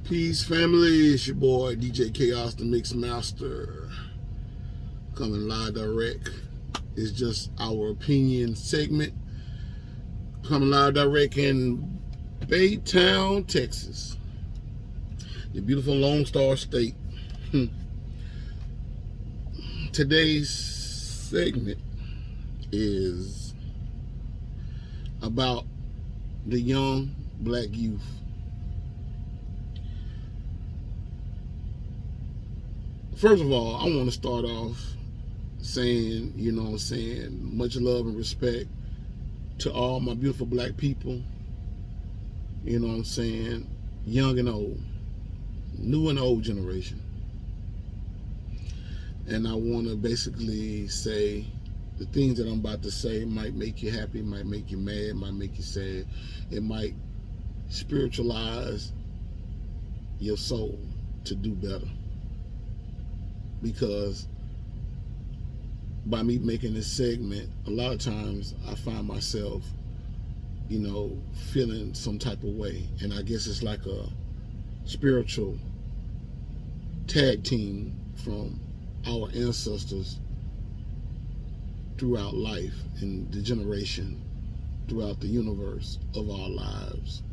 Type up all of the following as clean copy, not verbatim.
Peace, family. It's your boy DJ Chaos, the Mix Master, coming live direct. It's just our opinion segment, coming live direct in Baytown, Texas, the beautiful Lone Star State. Today's segment is about the young black youth. First of all, I want to start off saying, much love and respect to all my beautiful black people, young and old, new and old generation. And I want to basically say the things that I'm about to say might make you happy, might make you mad, might make you sad. It might spiritualize your soul to do better. Because by me making this segment, a lot of times I find myself, feeling some type of way. And I guess it's like a spiritual tag team from our ancestors throughout life and the generation throughout the universe of our lives.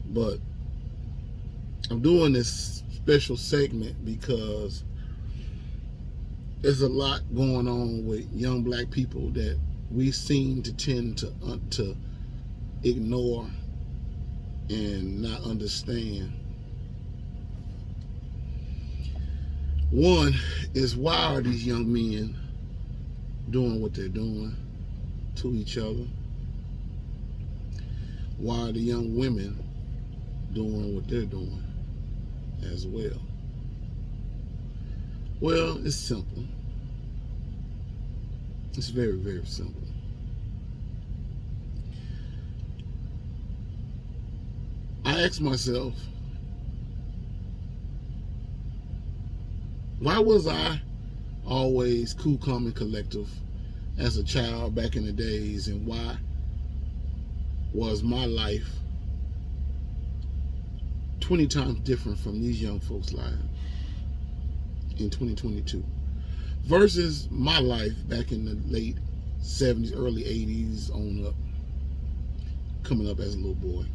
But I'm doing this special segment because there's a lot going on with young black people that we seem to tend to ignore and not understand. One is, why are these young men doing what they're doing to each other? Why are the young women doing what they're doing as well? Well, it's simple. It's very, very simple. I asked myself, why was I always cool, calm, and collective as a child back in the days, and why was my life 20 times different from these young folks' lives in 2022 versus my life back in the late 70s, early 80s on up, coming up as a little boy?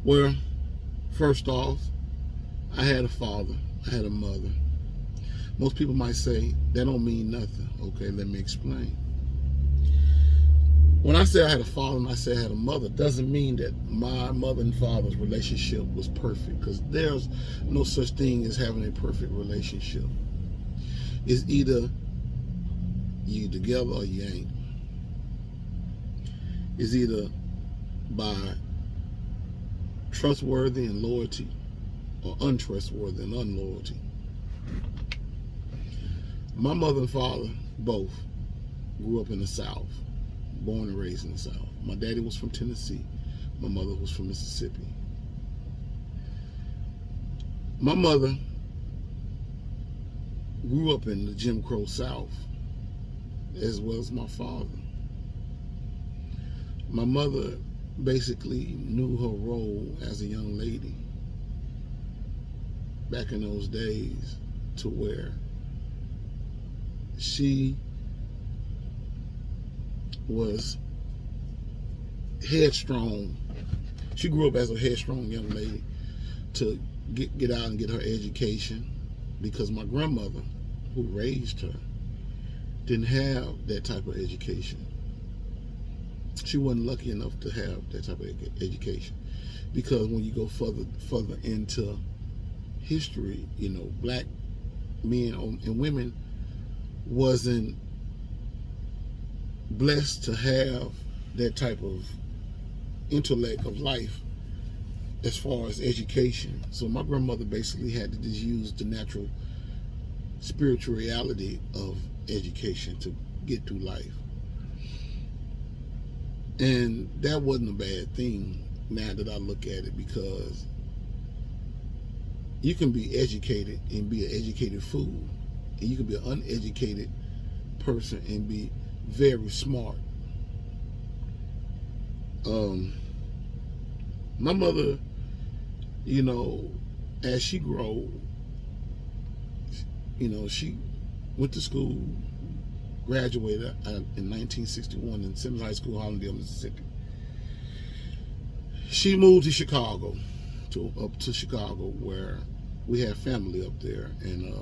Well, first off, I had a father, I had a mother. Most people might say that don't mean nothing. Okay, let me explain. When I say I had a father and I say I had a mother, doesn't mean that my mother and father's relationship was perfect, because there's no such thing as having a perfect relationship. It's either you together or you ain't. It's either by trustworthy and loyalty or untrustworthy and unloyalty. My mother and father both grew up in the South, born and raised in the South. My daddy was from Tennessee. My mother was from Mississippi. My mother grew up in the Jim Crow South, as well as my father. My mother basically knew her role as a young lady back in those days, to where she was headstrong. She grew up as a headstrong young lady to get out and get her education, because my grandmother, who raised her, didn't have that type of education. She wasn't lucky enough to have that type of education, because when you go further into history, black men and women wasn't blessed to have that type of intellect of life as far as education. So my grandmother basically had to just use the natural spiritual reality of education to get through life. And that wasn't a bad thing now that I look at it, because you can be educated and be an educated fool, and you can be an uneducated person and be very smart. My mother you know, as she grew, you know, she went to school, graduated in 1961 in Simmons High School, Hollandale, Mississippi. She moved to Chicago, up to Chicago, where we had family up there. And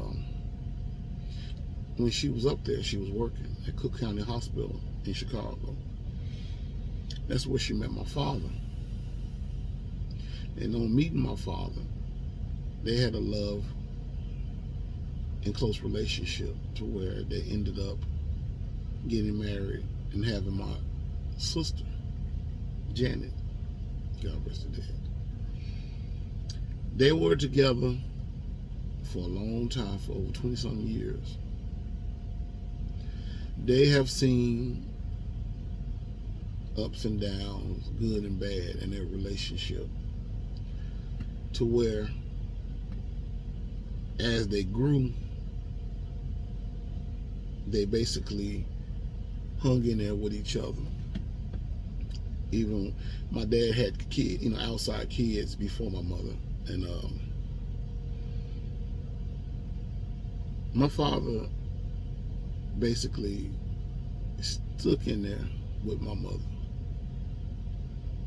when she was up there, she was working at Cook County Hospital in Chicago. That's where she met my father. And on meeting my father, they had a love and close relationship to where they ended up getting married and having my sister, Janet. God rest her dead. They were together for a long time, for over 20-something years. They have seen ups and downs, good and bad, in their relationship, to where as they grew, they basically hung in there with each other. Even my dad had outside kids before my mother, and my father basically stuck in there with my mother.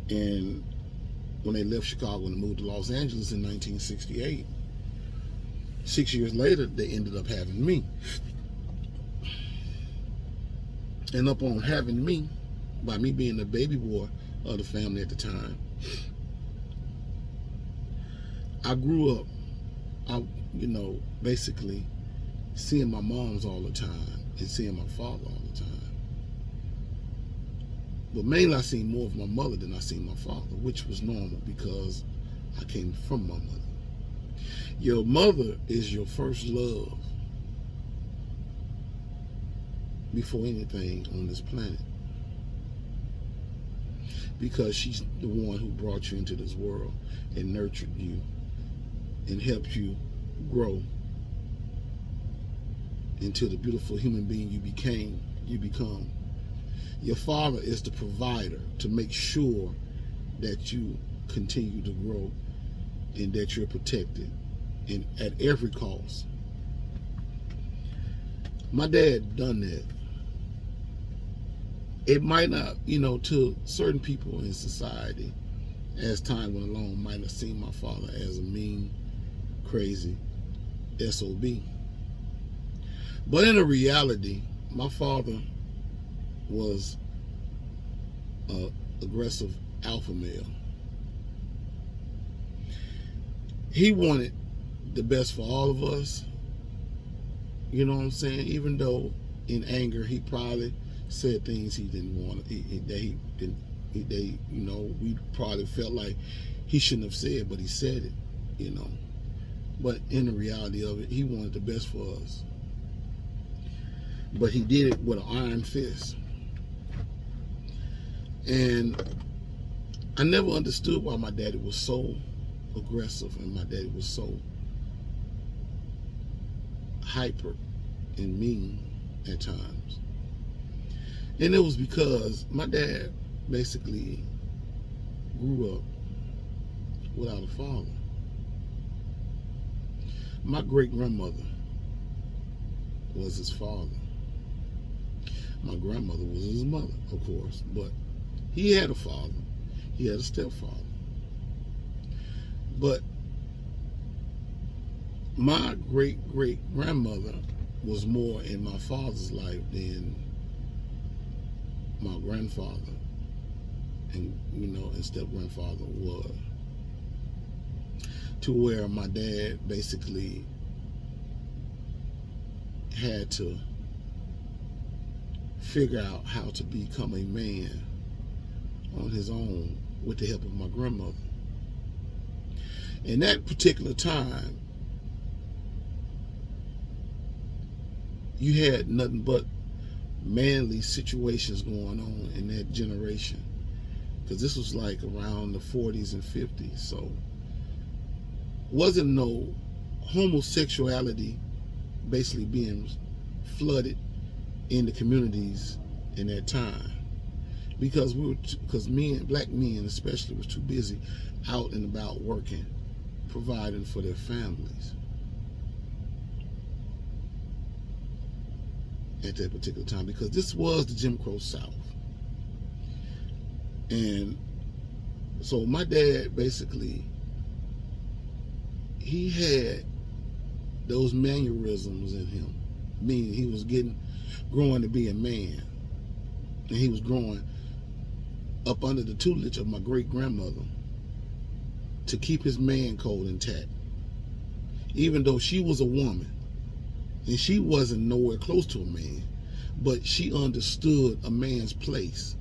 And when they left Chicago and moved to Los Angeles in 1968, 6 years later, they ended up having me. And upon having me, by me being the baby boy of the family at the time, I grew up, basically seeing my moms all the time and seeing my father all the time. But mainly I seen more of my mother than I seen my father, which was normal because I came from my mother. Your mother is your first love before anything on this planet, because she's the one who brought you into this world and nurtured you and helped you grow into the beautiful human being you become. Your father is the provider to make sure that you continue to grow and that you're protected and at every cost. My dad done that. It might not, to certain people in society, as time went along, might have seen my father as a mean, crazy SOB. But in reality, my father was an aggressive alpha male. He wanted the best for all of us. You know what I'm saying? Even though in anger he probably said things he didn't want. We probably felt like he shouldn't have said, but he said it. But in the reality of it, he wanted the best for us. But he did it with an iron fist. And I never understood why my daddy was so aggressive and my daddy was so hyper and mean at times. And it was because my dad basically grew up without a father. My great-grandmother was his father. My grandmother was his mother, of course, but he had a father. He had a stepfather. But my great-great-grandmother was more in my father's life than my grandfather and step-grandfather was. To where my dad basically had to figure out how to become a man on his own with the help of my grandmother. In that particular time, you had nothing but manly situations going on in that generation, because this was like around the 40s and 50s. So wasn't no homosexuality basically being flooded in the communities in that time, because black men especially was too busy out and about working providing for their families at that particular time, because this was the Jim Crow South. And so my dad basically, he had those mannerisms in him, meaning he was growing to be a man, and he was growing up under the tutelage of my great grandmother to keep his man code intact, even though she was a woman and she wasn't nowhere close to a man, but she understood a man's place,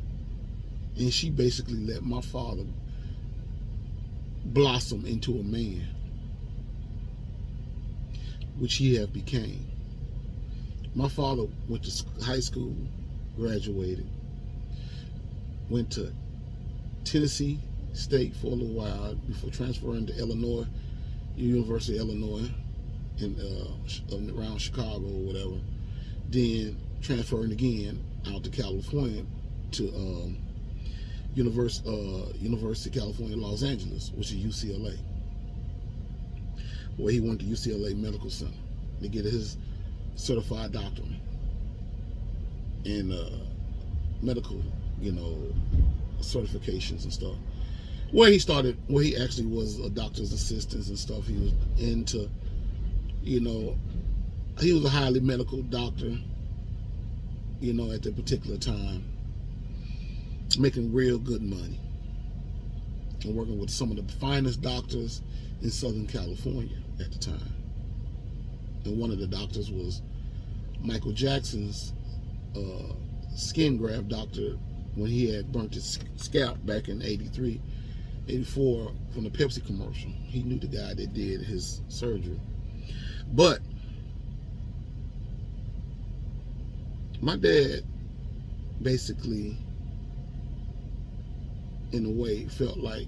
and she basically let my father blossom into a man, which he have became. My father went to high school, graduated, went to Tennessee State for a little while before transferring to Illinois, University of Illinois, in around Chicago or whatever. Then transferring again out to California to University of California, Los Angeles, which is UCLA, where he went to UCLA Medical Center to get his certified doctorate in medical, certifications and stuff. Where he actually was a doctor's assistant and stuff. He was into, he was a highly medical doctor, at that particular time, making real good money and working with some of the finest doctors in Southern California at the time. And one of the doctors was Michael Jackson's skin graft doctor when he had burnt his scalp back in 83, 84 from the Pepsi commercial. He knew the guy that did his surgery. But my dad basically, in a way, felt like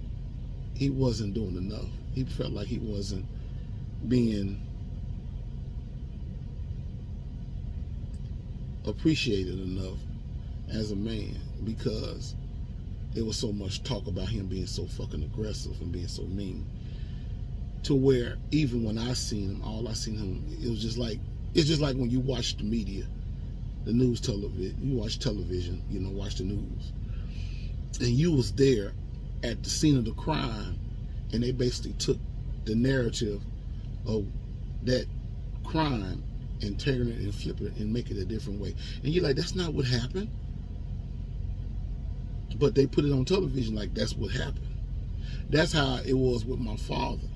he wasn't doing enough. He felt like he wasn't being appreciated enough as a man, because there was so much talk about him being so fucking aggressive and being so mean, to where even when I seen him, all I seen him, it's just like when you watch the media, the news, television, you watch television, watch the news, and you was there at the scene of the crime, and they basically took the narrative of that crime and turn it and flip it and make it a different way. And you're like, that's not what happened. But they put it on television like that's what happened. That's how it was with my father.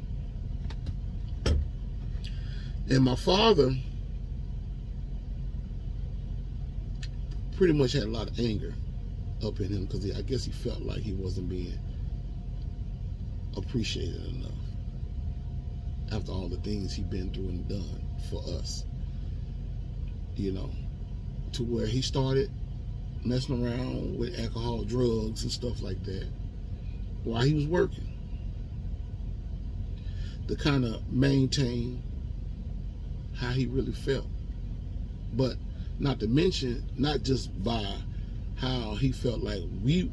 And my father pretty much had a lot of anger up in him, because I guess he felt like he wasn't being appreciated enough after all the things he'd been through and done for us. To where he started messing around with alcohol, drugs, and stuff like that while he was working, to kind of maintain how he really felt. But not to mention, not just by how he felt like we,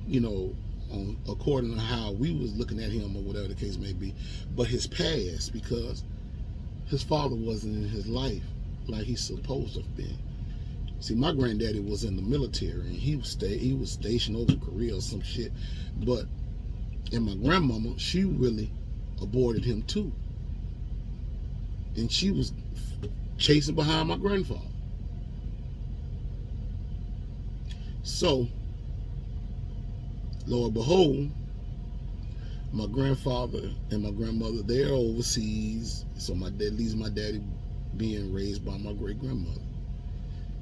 according to how we was looking at him or whatever the case may be, but his past, because his father wasn't in his life like he's supposed to have been. See, my granddaddy was in the military, and he was stationed over in Korea or some shit. And my grandmama, she really aborted him too, and she was chasing behind my grandfather. So, lo and behold, my grandfather and my grandmother, they're overseas, so that leaves my daddy being raised by my great grandmother.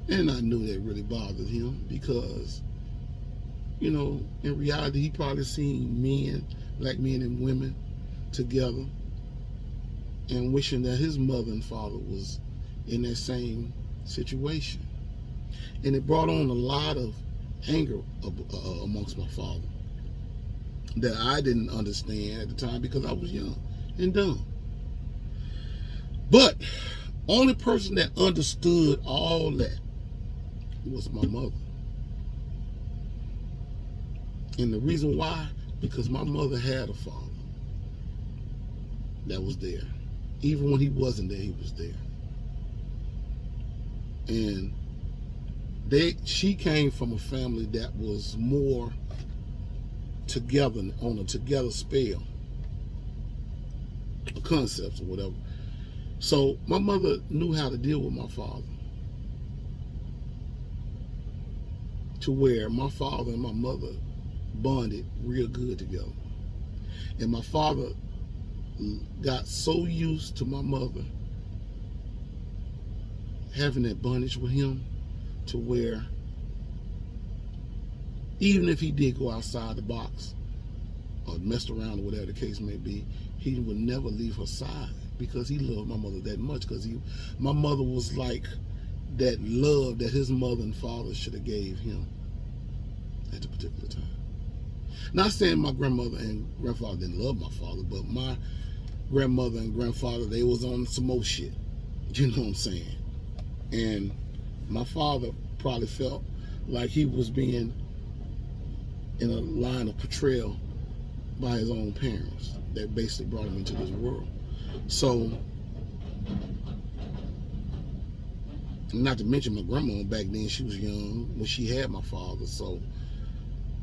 And I knew that really bothered him, because, in reality, he probably seen black men and women together, and wishing that his mother and father was in that same situation. And it brought on a lot of anger amongst my father that I didn't understand at the time, because I was young and dumb. But only person that understood all that was my mother. And the reason why, because my mother had a father that was there. Even when he wasn't there, he was there. And she came from a family that was more together, on a together spell, concepts or whatever. So my mother knew how to deal with my father, to where my father and my mother bonded real good together. And my father got so used to my mother having that bondage with him, to where even if he did go outside the box or messed around or whatever the case may be, he would never leave her side, because he loved my mother that much. Because my mother was like that love that his mother and father should have gave him at the particular time. Not saying my grandmother and grandfather didn't love my father, but my grandmother and grandfather, they was on some more shit. You know what I'm saying? And my father probably felt like he was being in a line of portrayal by his own parents that basically brought him into this world. So, not to mention my grandma back then, she was young when she had my father. So,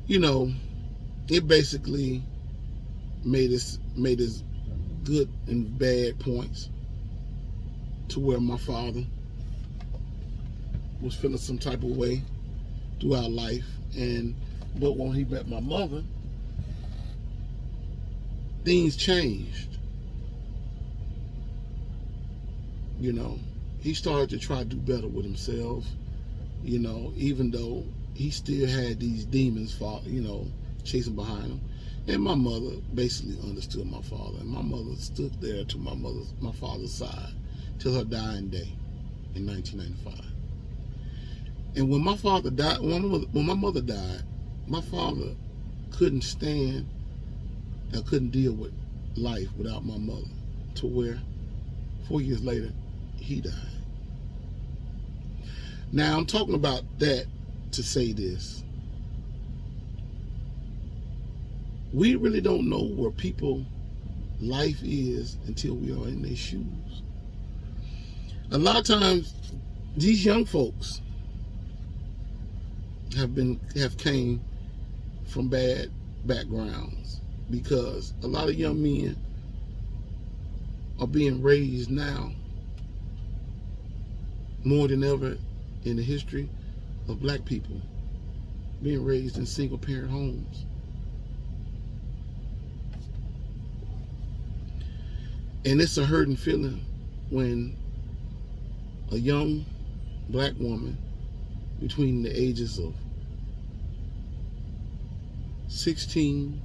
you know, it basically made us good and bad points, to where my father was feeling some type of way throughout life. But when he met my mother, things changed. You know, he started to try to do better with himself, you know, even though he still had these demons, you know, chasing behind him. And my mother basically understood my father, and my mother stood there to my father's side till her dying day in 1995. And when my father died, when my mother died, my father couldn't stand and couldn't deal with life without my mother, to where 4 years later he died. Now I'm talking about that to say this: we really don't know where people life is until we are in their shoes. A lot of times these young folks have came from bad backgrounds, because a lot of young men are being raised now more than ever in the history of black people, being raised in single parent homes. And it's a hurting feeling when a young black woman between the ages of 16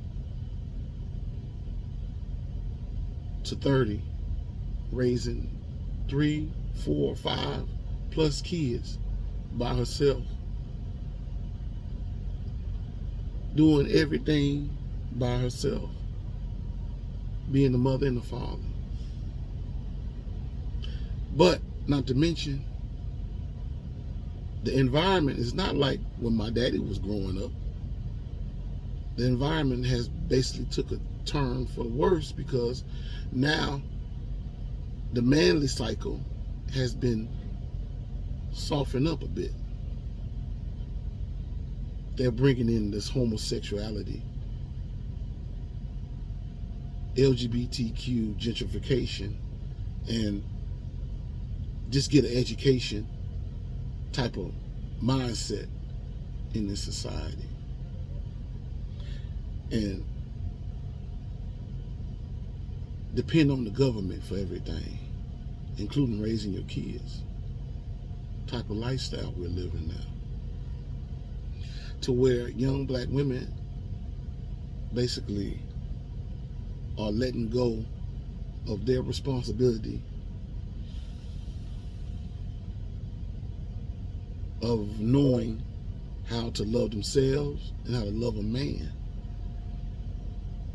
to 30, raising 3, 4, 5 plus kids by herself, doing everything by herself, being the mother and the father. But not to mention, the environment is not like when my daddy was growing up. The environment has basically took a turn for the worse, because now the manly cycle has been softened up a bit. They're bringing in this homosexuality, LGBTQ gentrification, and just get an education type of mindset in this society. And depend on the government for everything, including raising your kids. Type of lifestyle we're living now, to where young black women basically are letting go of their responsibility of knowing how to love themselves and how to love a man,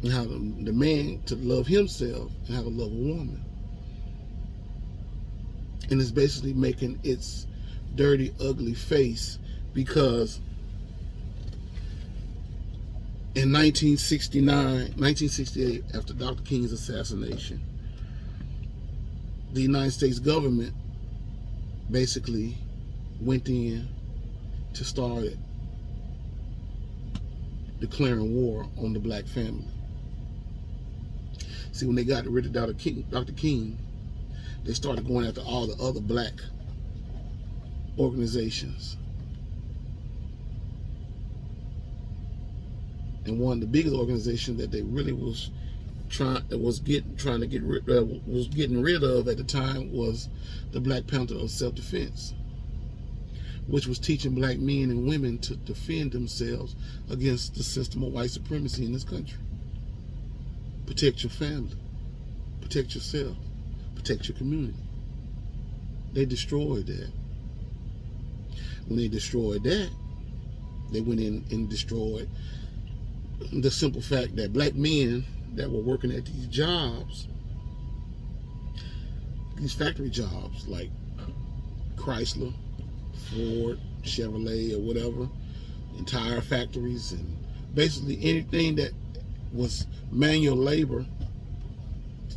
and how the man to love himself and how to love a woman. And it's basically making its dirty, ugly face, because in 1968, after Dr. King's assassination, the United States government basically went in to start declaring war on the black family. See, when they got rid of Dr. King, they started going after all the other black organizations. And one of the biggest organizations that they really was getting rid of at the time was the Black Panther of Self-Defense, which was teaching black men and women to defend themselves against the system of white supremacy in this country. Protect your family, protect yourself, protect your community. They destroyed that. When they destroyed that, they went in and destroyed the simple fact that black men that were working at these jobs, these factory jobs like Chrysler, Ford, Chevrolet, or whatever, entire factories, and basically anything that was manual labor,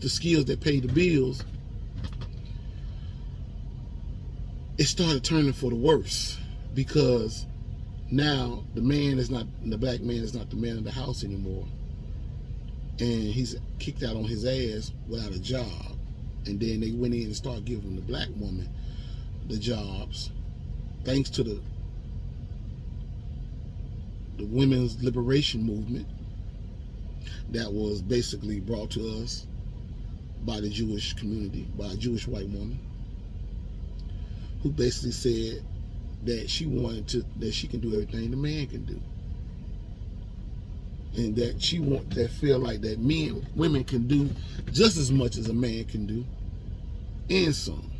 the skills that paid the bills, it started turning for the worse, because now the black man is not the man of the house anymore, and he's kicked out on his ass without a job. And then they went in and started giving the black woman the jobs, thanks to the women's liberation movement that was basically brought to us by the Jewish community, by a Jewish white woman, who basically said that she can do everything the man can do, and that feel like that women can do just as much as a man can do, and some.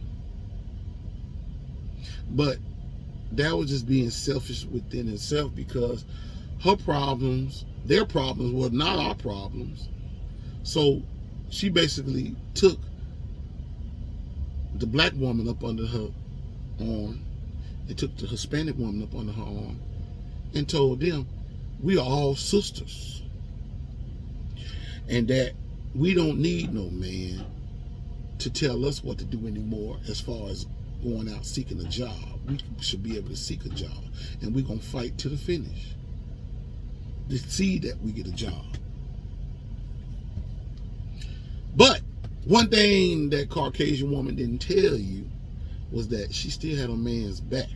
But that was just being selfish within itself, because their problems were not our problems. So she basically took the black woman up under her arm, and took the Hispanic woman up under her arm, and told them, we are all sisters, and that we don't need no man to tell us what to do anymore as far as going out seeking a job. We should be able to seek a job, and we're going to fight to the finish to see that we get a job. But one thing that Caucasian woman didn't tell you was that she still had a man's back,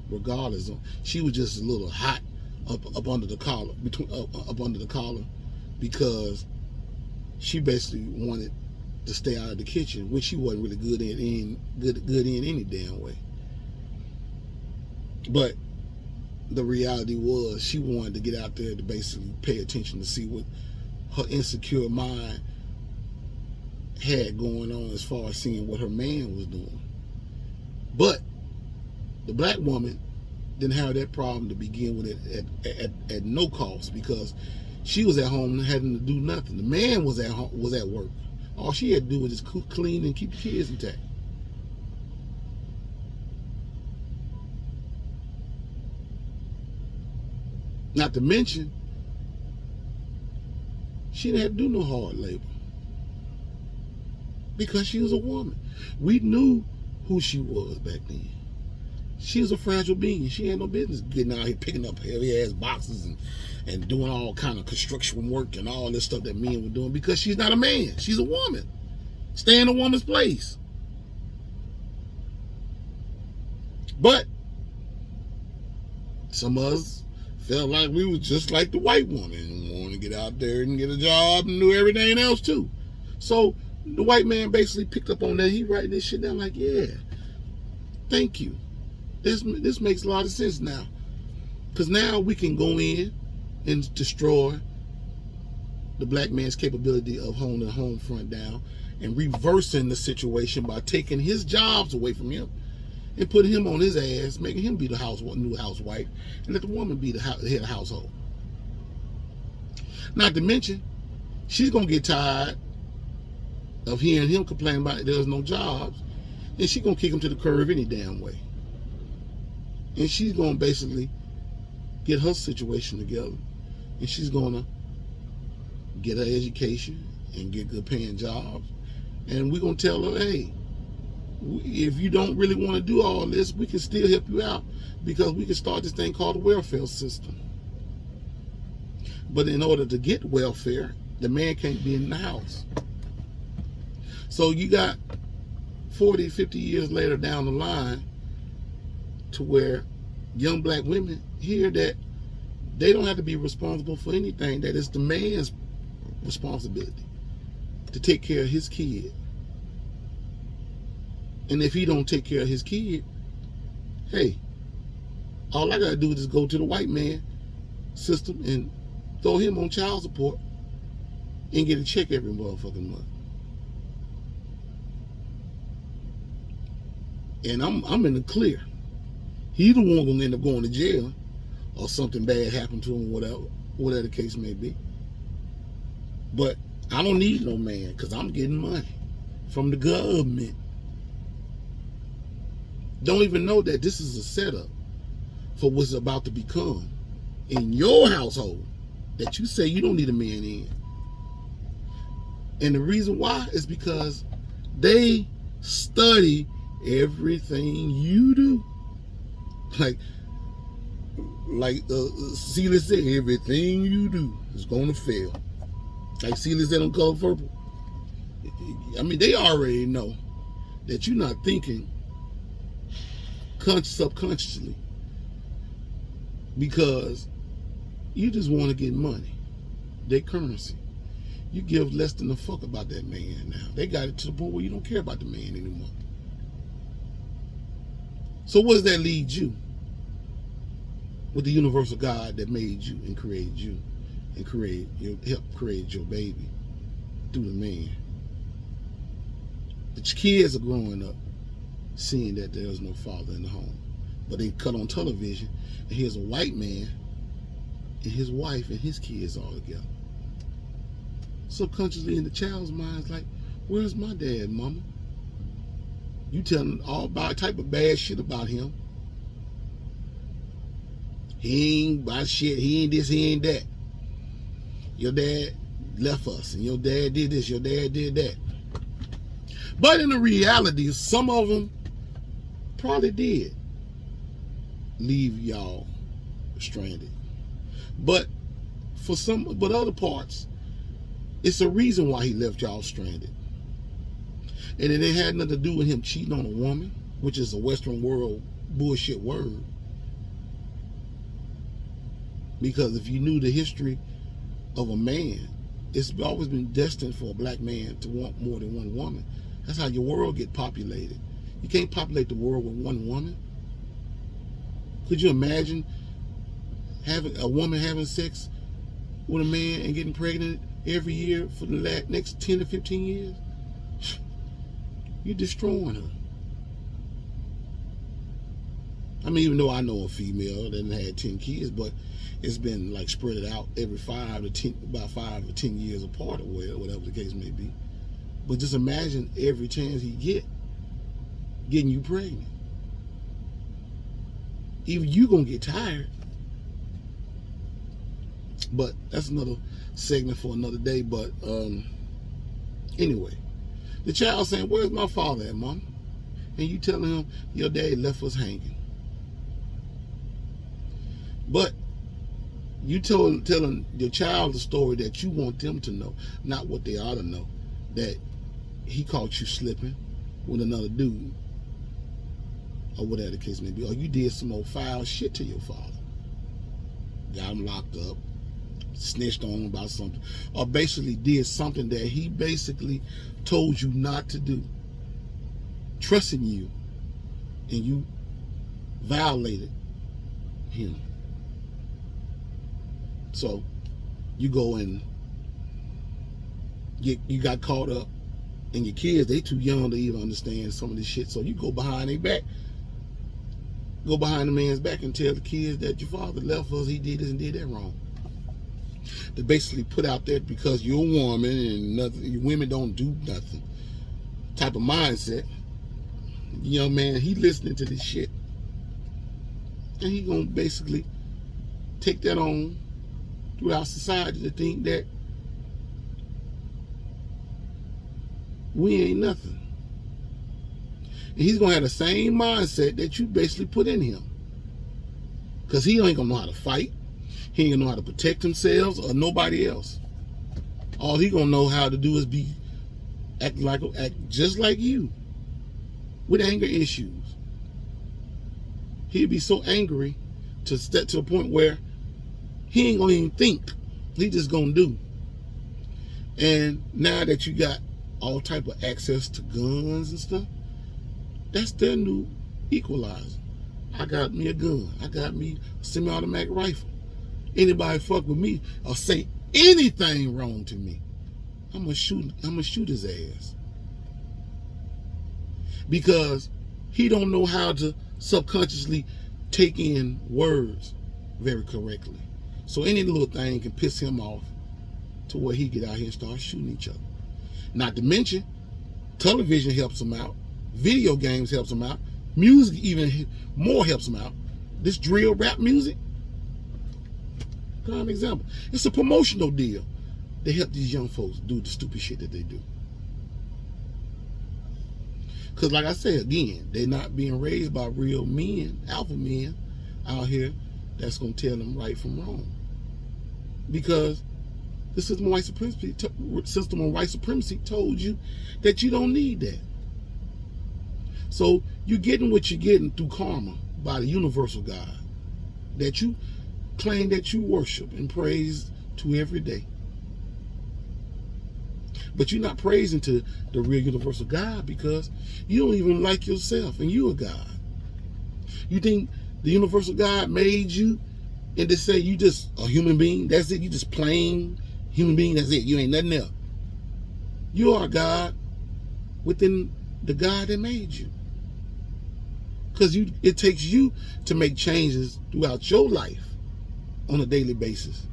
regardless of, she was just a little hot up under the collar, up under the collar, because she basically wanted to stay out of the kitchen, which she wasn't really good in any damn way. But the reality was, she wanted to get out there to basically pay attention to see what her insecure mind had going on as far as seeing what her man was doing. But the black woman didn't have that problem to begin with at no cost, because she was at home having to do nothing. The man was at work. All she had to do was just cook, clean, and keep the kids intact. Not to mention, she didn't have to do no hard labor, because she was a woman. We knew who she was back then. She was a fragile being. She had no business getting out here picking up heavy ass boxes and doing all kind of construction work and all this stuff that men were doing, because she's not a man. She's a woman. Stay in a woman's place. But some of us felt like we was just like the white woman and wanted to get out there and get a job and do everything else too. So the white man basically picked up on that. He writing this shit down like, yeah, thank you. This makes a lot of sense now. Because now we can go in and destroy the black man's capability of holding the home front down and reversing the situation by taking his jobs away from him and putting him on his ass, making him be the new housewife, and let the woman be the head of the household. Not to mention, she's going to get tired of hearing him complain about there's no jobs, and she's going to kick him to the curb any damn way. And she's going to basically get her situation together, and she's going to get her education and get good paying jobs And we're going to tell her, hey, if you don't really want to do all this, we can still help you out because we can start this thing called the welfare system. But in order to get welfare, the man can't be in the house. So you got 40, 50 years later down the line to where young black women hear that they don't have to be responsible for anything, that it's the man's responsibility to take care of his kid. And if he don't take care of his kid, hey, all I gotta do is just go to the white man system and throw him on child support and get a check every motherfucking month. And I'm in the clear. He's the one gonna end up going to jail or something bad happened to him, whatever the case may be. But I don't need no man because I'm getting money from the government. Don't even know that this is a setup for what's about to become in your household that you say you don't need a man in. And the reason why is because they study everything you do. Like Celia said, everything you do is going to fail. Like Celia said on Color Purple. I mean, they already know that you're not thinking subconsciously because you just want to get money, their currency. You give less than a fuck about that man now. They got it to the point where you don't care about the man anymore. So what does that lead you? With the universal God that made you and created you and helped create your baby through the man. The kids are growing up seeing that there's no father in the home. But they cut on television and here's a white man and his wife and his kids all together. Subconsciously in the child's mind is like, where's my dad, mama? You telling all type of bad shit about him. He ain't about shit, he ain't this, he ain't that. Your dad left us and your dad did this, your dad did that. But in the reality, some of them probably did leave y'all stranded. But other parts, it's a reason why he left y'all stranded. And it had nothing to do with him cheating on a woman, which is a Western world bullshit word. Because if you knew the history of a man, it's always been destined for a black man to want more than one woman. That's how your world get populated. You can't populate the world with one woman. Could you imagine having a woman having sex with a man and getting pregnant every year for the next 10 to 15 years? You're destroying her. I mean, even though I know a female that had 10 kids, but it's been like spread out every 5 or 10 years apart or whatever the case may be. But just imagine every chance he getting you pregnant. Even you gonna get tired. But that's another segment for another day. But anyway, the child saying, where's my father at, mom? And you telling him your dad left us hanging. But you telling your child the story that you want them to know, not what they ought to know. That he caught you slipping with another dude, or whatever the case may be, or you did some old foul shit to your father, got him locked up, snitched on him about something, or basically did something that he basically told you not to do, trusting you, and you violated him. So you go and you got caught up, and your kids, they too young to even understand some of this shit. So you go behind their back, go behind the man's back and tell the kids that your father left us, he did this and did that wrong. They basically put out there because you're a woman and nothing, women don't do nothing type of mindset. Young man, he listening to this shit, and he gonna basically take that on throughout society to think that we ain't nothing. And he's gonna have the same mindset that you basically put in him. Because he ain't gonna know how to fight. He ain't gonna know how to protect himself or nobody else. All he gonna know how to do is act just like you with anger issues. He'd be so angry to step to the point where he ain't gonna even think. He just gonna do. And now that you got all type of access to guns and stuff, that's their new equalizer. I got me a gun. I got me a semi-automatic rifle. Anybody fuck with me or say anything wrong to me, I'm gonna shoot his ass. Because he don't know how to subconsciously take in words very correctly. So any little thing can piss him off to where he get out here and start shooting each other. Not to mention, television helps him out. Video games helps him out. Music even more helps him out. This drill rap music, prime example. It's a promotional deal. They help these young folks do the stupid shit that they do. Because like I said, again, they're not being raised by real men, alpha men out here that's going to tell them right from wrong. Because the system of white supremacy told you that you don't need that. So you're getting what you're getting through karma by the universal God that you claim that you worship and praise to every day. But you're not praising to the real universal God because you don't even like yourself and you're a God. You think the universal God made you and to say you just a human being, that's it, you just plain human being, that's it, you ain't nothing else. You are God within the God that made you. Because it takes you to make changes throughout your life on a daily basis.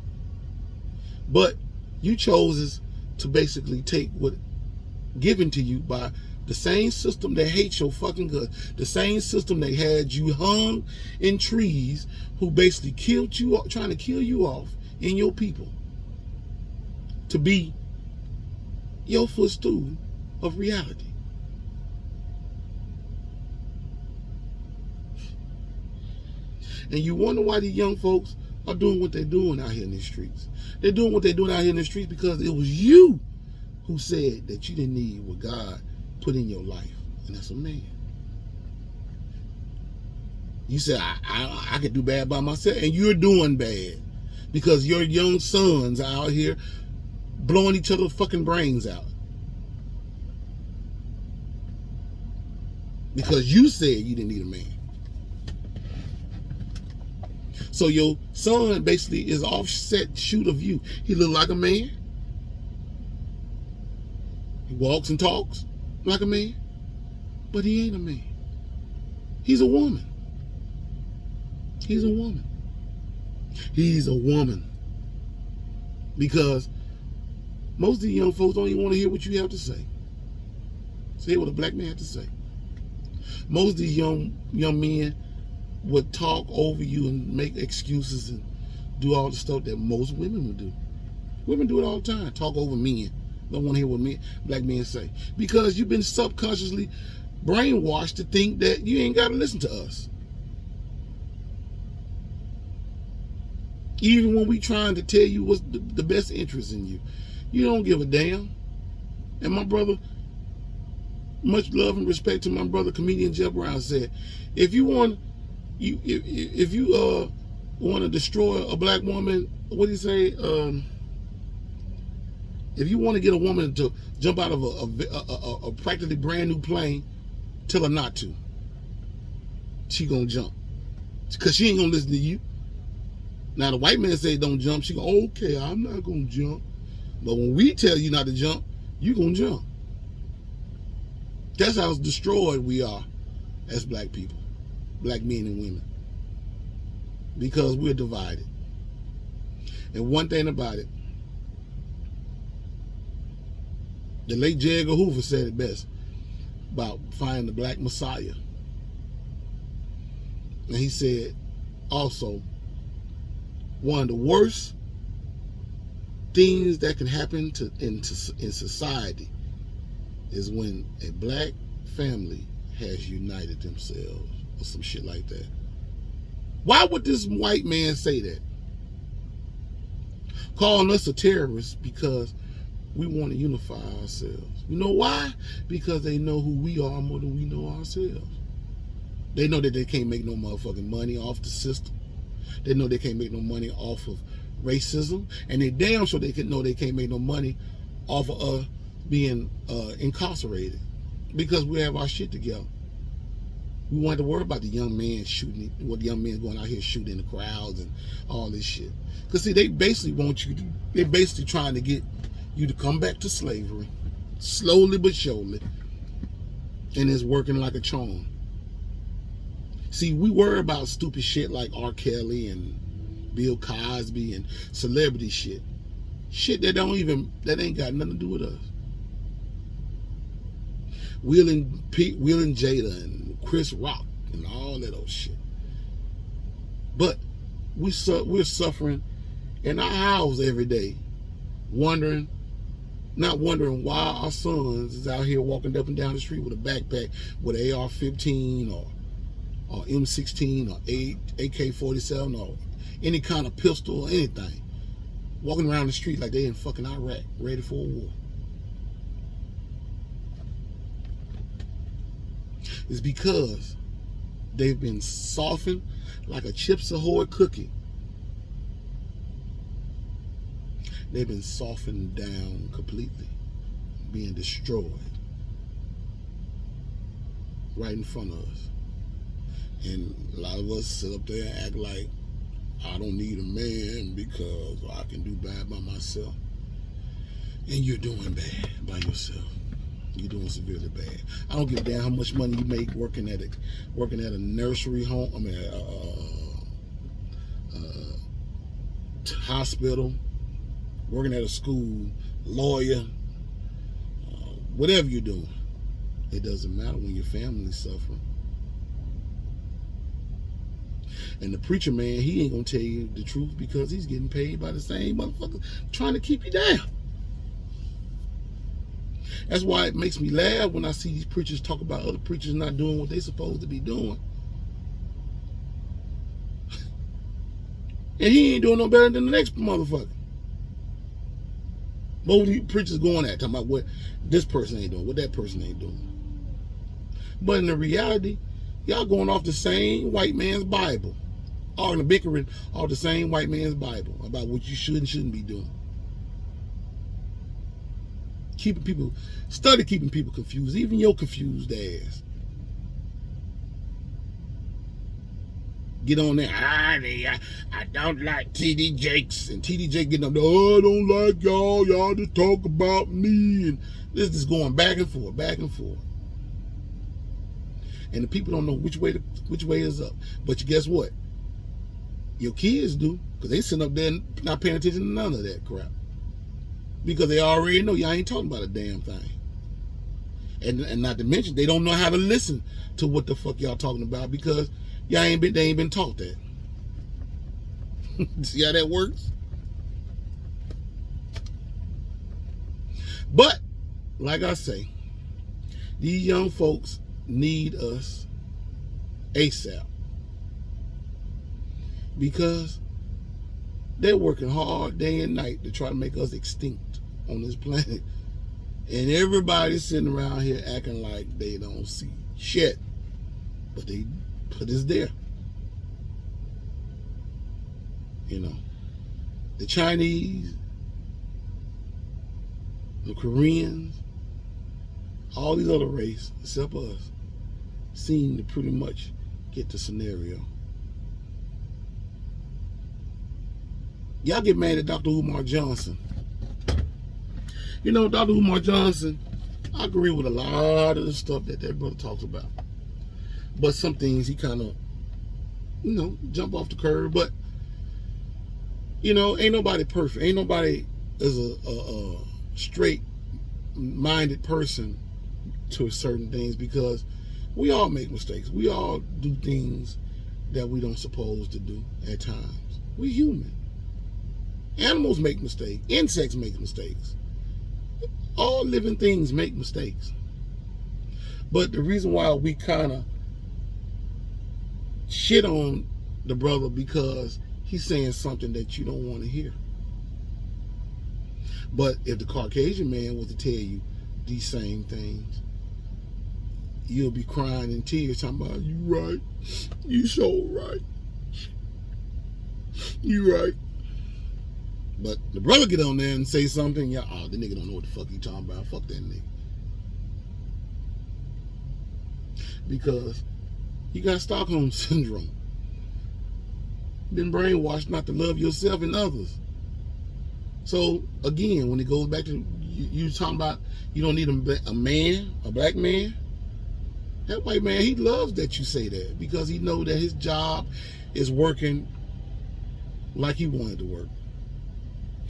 But you chose to basically take what given to you by the same system that hates your fucking guts, the same system that had you hung in trees, who basically killed you, trying to kill you off and your people, to be your footstool of reality. And you wonder why these young folks are doing what they're doing out here in the streets. They're doing what they're doing out here in the streets because it was you who said that you didn't need what God put in your life. And that's a man. You said, I could do bad by myself. And you're doing bad because your young sons are out here blowing each other's fucking brains out. Because you said you didn't need a man. So your son basically is offset shoot of you. He look like a man. He walks and talks like a man, but he ain't a man. He's a woman. He's a woman. He's a woman. Because most of the young folks don't even want to hear what you have to say. Say what a black man has to say. Most of these young men would talk over you and make excuses and do all the stuff that most women would do. Women do it all the time. Talk over men. Don't want to hear what black men say. Because you've been subconsciously brainwashed to think that you ain't got to listen to us. Even when we trying to tell you what's the best interest in you, you don't give a damn. And my brother, much love and respect to my brother, comedian Jeff Brown, said, if you want to destroy a black woman, what do you say? If you want to get a woman to jump out of a practically brand new plane, tell her not to. She gonna jump because she ain't gonna listen to you. Now the white man say don't jump. She go, okay, I'm not gonna jump. But when we tell you not to jump, you gonna jump. That's how destroyed we are as black people. Black men and women, because we're divided. And one thing about it, the late J. Edgar Hoover said it best about finding the black messiah. And he said also, one of the worst things that can happen in society is when a black family has united themselves or some shit like that. Why would this white man say that? Calling us a terrorist because we want to unify ourselves. You know why? Because they know who we are more than we know ourselves. They know that they can't make no motherfucking money off the system. They know they can't make no money off of racism. And they damn sure they can know they can't make no money off of us being incarcerated. Because we have our shit together. We want to worry about the young man shooting, what the young men going out here shooting in the crowds and all this shit. Because see, they basically want you to, they're basically trying to get you to come back to slavery, slowly but surely. And it's working like a charm. See, we worry about stupid shit like R. Kelly and Bill Cosby and celebrity shit. Shit that ain't got nothing to do with us. Will and Jada and Chris Rock and all that old shit. But we're suffering in our house every day, not wondering why our sons is out here walking up and down the street with a backpack with an AR-15 or M16 or AK-47 or any kind of pistol or anything, walking around the street like they in fucking Iraq, ready for a war. It's because they've been softened like a Chips Ahoy cookie. They've been softened down completely, being destroyed right in front of us. And a lot of us sit up there and act like, I don't need a man because I can do bad by myself. And you're doing bad by yourself. You're doing severely bad. I don't give a damn how much money you make working at a nursery home. I mean, hospital, working at a school, lawyer, whatever you're doing. It doesn't matter when your family's suffering. And the preacher man, he ain't gonna tell you the truth because he's getting paid by the same motherfuckers trying to keep you down. That's why it makes me laugh when I see these preachers talk about other preachers not doing what they're supposed to be doing. And he ain't doing no better than the next motherfucker. Both of these preachers going at, talking about what this person ain't doing, what that person ain't doing. But in the reality, y'all going off the same white man's Bible. All in the bickering off the same white man's Bible about what you should and shouldn't be doing. Study keeping people confused, even your confused ass. Get on there, I don't like T.D. Jakes, and T.D. Jakes getting up there, oh, I don't like y'all just talk about me, and this is going back and forth, and the people don't know which way is up. But guess what? Your kids do, because they sitting up there not paying attention to none of that crap. Because they already know y'all ain't talking about a damn thing. And not to mention, they don't know how to listen to what the fuck y'all talking about because they ain't been taught that. See how that works? But, like I say, these young folks need us ASAP. Because they're working hard day and night to try to make us extinct on this planet. And everybody's sitting around here acting like they don't see shit. But it's there. You know, the Chinese, the Koreans, all these other races, except us, seem to pretty much get the scenario. Y'all get mad at Dr. Umar Johnson. You know, Dr. Umar Johnson, I agree with a lot of the stuff that brother talks about. But some things he kind of, jump off the curb. But, ain't nobody perfect. Ain't nobody is a straight-minded person to certain things because we all make mistakes. We all do things that we don't supposed to do at times. We human. Animals make mistakes. Insects make mistakes. All living things make mistakes. But the reason why we kind of shit on the brother because he's saying something that you don't want to hear. But if the Caucasian man was to tell you these same things, you'll be crying in tears talking about, you right, you so right, you right. But the brother get on there and say something, yeah, oh, the nigga don't know what the fuck he talking about. Fuck that nigga. Because you got Stockholm Syndrome. Been brainwashed not to love yourself and others. So again, when it goes back to you talking about you don't need a man, a black man, that white man, he loves that you say that because he know that his job is working like he wanted to work.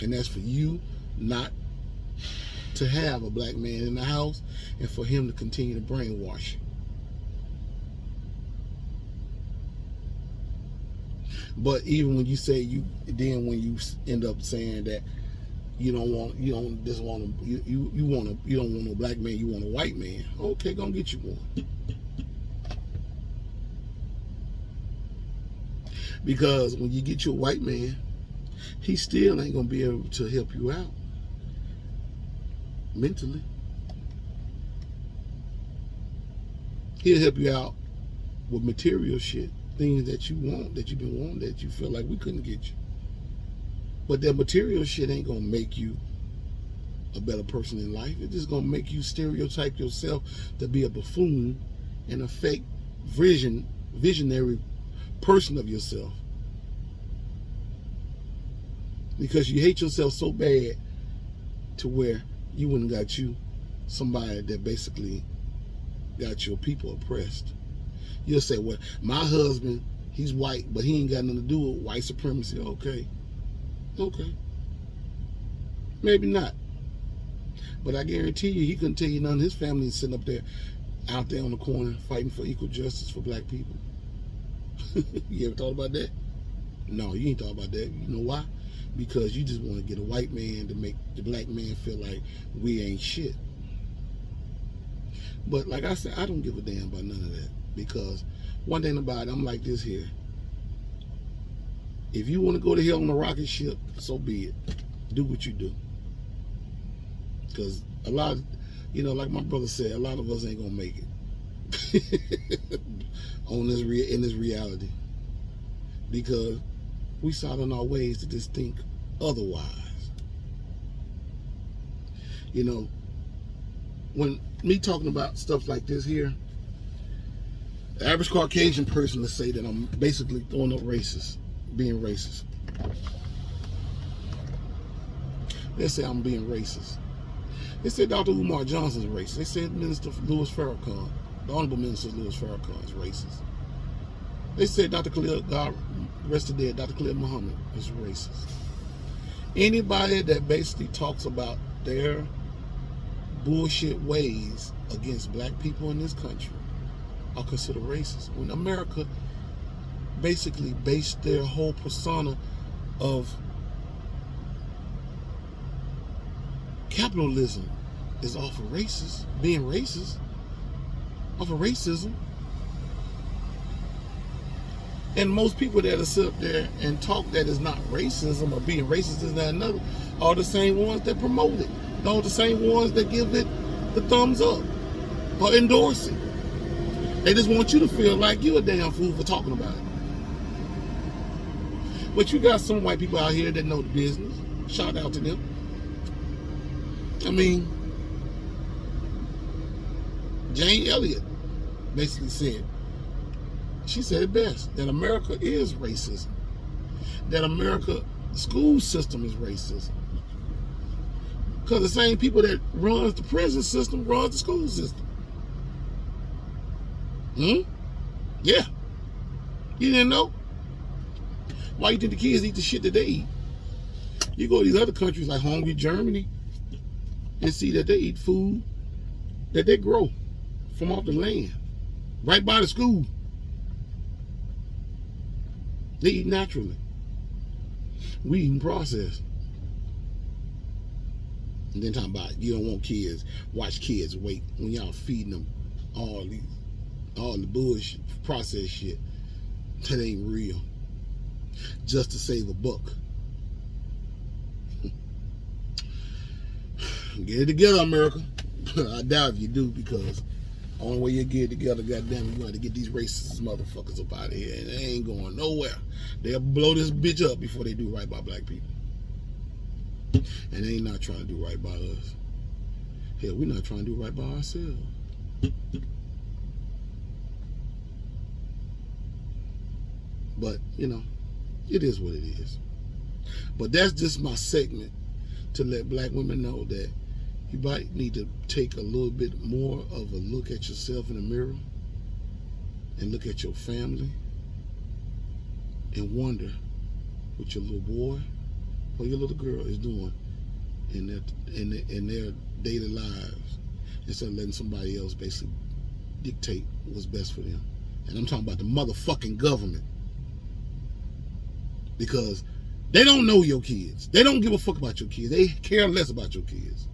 And that's for you not to have a black man in the house and for him to continue to brainwash you. But even when you say then when you end up saying that you don't want no black man, you want a white man. Okay, gonna get you one. Because when you get you a white man, he still ain't gonna be able to help you out mentally. He'll help you out with material shit, things that you want, that you've been wanting, that you feel like we couldn't get you. But that material shit ain't gonna make you a better person in life. It's just gonna make you stereotype yourself to be a buffoon and a fake visionary person of yourself. Because you hate yourself so bad to where you wouldn't got you somebody that basically got your people oppressed. You'll say, well, my husband, he's white, but he ain't got nothing to do with white supremacy. Okay. Maybe not. But I guarantee you, he couldn't tell you none of his family is sitting up there, out there on the corner, fighting for equal justice for black people. You ever thought about that? No, you ain't thought about that. You know why? Because you just want to get a white man to make the black man feel like we ain't shit. But like I said, I don't give a damn about none of that. Because one thing about it, I'm like this here. If you want to go to hell on a rocket ship, so be it. Do what you do. Because a lot of, like my brother said, a lot of us ain't gonna make it in this reality. Because we sought on our ways to just think otherwise. When me talking about stuff like this here, the average Caucasian person will say that I'm basically throwing up being racist. They say I'm being racist. They said Dr. Umar Johnson's racist. They said Minister Louis Farrakhan, the Honorable Minister Louis Farrakhan is racist. They said Dr. Khalil, God rest dead, Dr. Khalil Muhammad is racist. Anybody that basically talks about their bullshit ways against black people in this country are considered racist. When America basically based their whole persona of capitalism is off of racist, being racist, off of racism. And most people that sit up there and talk that is not racism or being racist is that another are the same ones that promote it. Those are the same ones that give it the thumbs up or endorse it. They just want you to feel like you're a damn fool for talking about it. But you got some white people out here that know the business. Shout out to them. I mean, Jane Elliott basically said, she said it best, that America is racism. That America school system is racism. Because the same people that runs the prison system runs the school system. Yeah. You didn't know? Why you think the kids eat the shit that they eat? You go to these other countries like Hungary, Germany, and see that they eat food that they grow from off the land, right by the school. They eat naturally. We eating processed. And then talking about you don't want kids, watch kids wait when y'all feeding them all the bullshit, processed shit that ain't real, just to save a buck. Get it together, America. I doubt if you do, because the only way you get it together, goddamn, you got to get these racist motherfuckers up out of here, and they ain't going nowhere. They'll blow this bitch up before they do right by black people. And they ain't not trying to do right by us. Hell, we're not trying to do right by ourselves. But, you know, it is what it is. But that's just my segment to let black women know that you might need to take a little bit more of a look at yourself in the mirror and look at your family and wonder what your little boy or your little girl is doing in their daily lives, instead of letting somebody else basically dictate what's best for them. And I'm talking about the motherfucking government, because they don't know your kids. They don't give a fuck about your kids. They care less about your kids.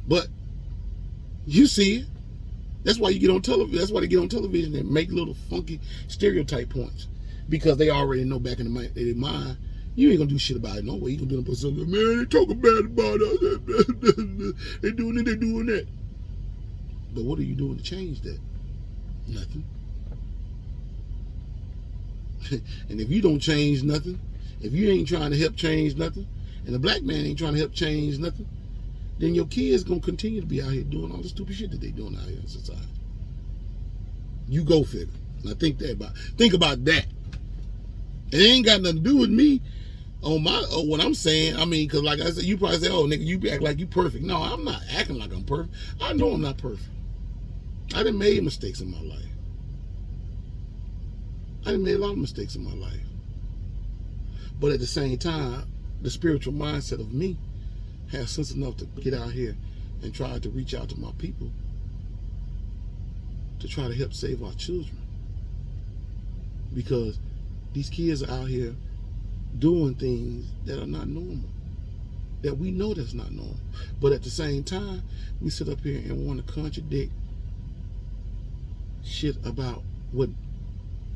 But you see it. That's why you get on television. That's why they get on television and make little funky stereotype points, because they already know back in their mind, you ain't gonna do shit about it no way. You gonna do it, something, man, they talking bad about us. They doing it, they doing that. But what are you doing to change that? Nothing. And if you don't change nothing, if you ain't trying to help change nothing, and the black man ain't trying to help change nothing, then your kids gonna continue to be out here doing all the stupid shit that they doing out here in society. You go figure. Now think about that. It ain't got nothing to do with me on what I'm saying. I mean, because like I said, you probably say, oh nigga, you act like you perfect. No, I'm not acting like I'm perfect. I know I'm not perfect. I done made mistakes in my life. I done made a lot of mistakes in my life. But at the same time, the spiritual mindset of me has sense enough to get out here and try to reach out to my people to try to help save our children. Because these kids are out here doing things that are not normal, that we know that's not normal. But at the same time, we sit up here and want to contradict shit about what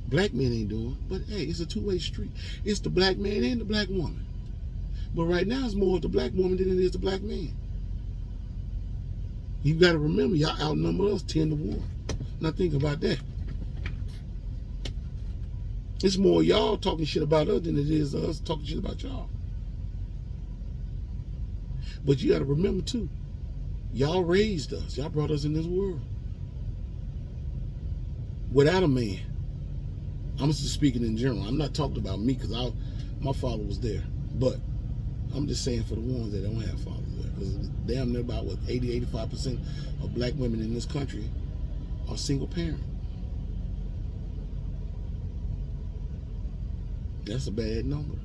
black men ain't doing. But hey, it's a two-way street. It's the black man and the black woman. But right now, it's more of the black woman than it is the black man. You got to remember, y'all outnumber us 10-1. Now think about that. It's more y'all talking shit about us than it is us talking shit about y'all. But you got to remember too, y'all raised us. Y'all brought us in this world without a man. I'm just speaking in general. I'm not talking about me, because my father was there. But I'm just saying for the ones that don't have fathers there, because damn near about 80-85% of black women in this country are single parent. That's a bad number.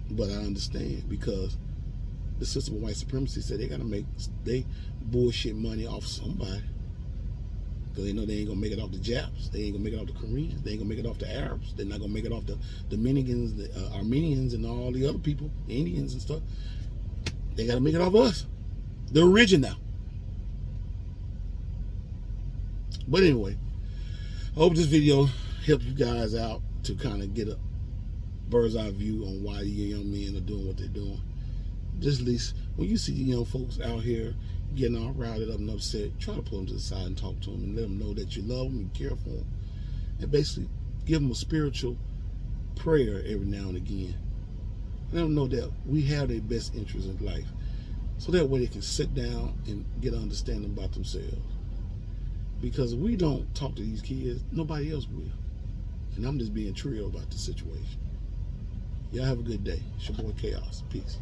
But I understand, because the system of white supremacy said they gotta make they bullshit money off somebody. Because they know they ain't gonna make it off the Japs, they ain't gonna make it off the Koreans, they ain't gonna make it off the Arabs, they're not gonna make it off the Dominicans, the Armenians, and all the other people, the Indians and stuff. They gotta make it off us, the original. But anyway, I hope this video help you guys out to kind of get a bird's eye view on why your young men are doing what they're doing. Just at least when you see young folks out here getting all riled up and upset, try to pull them to the side and talk to them and let them know that you love them and care for them, and basically give them a spiritual prayer every now and again. Let them know that we have their best interests in life, so that way they can sit down and get an understanding about themselves. Because if we don't talk to these kids, nobody else will. And I'm just being trill about the situation. Y'all have a good day. It's your boy Chaos. Peace.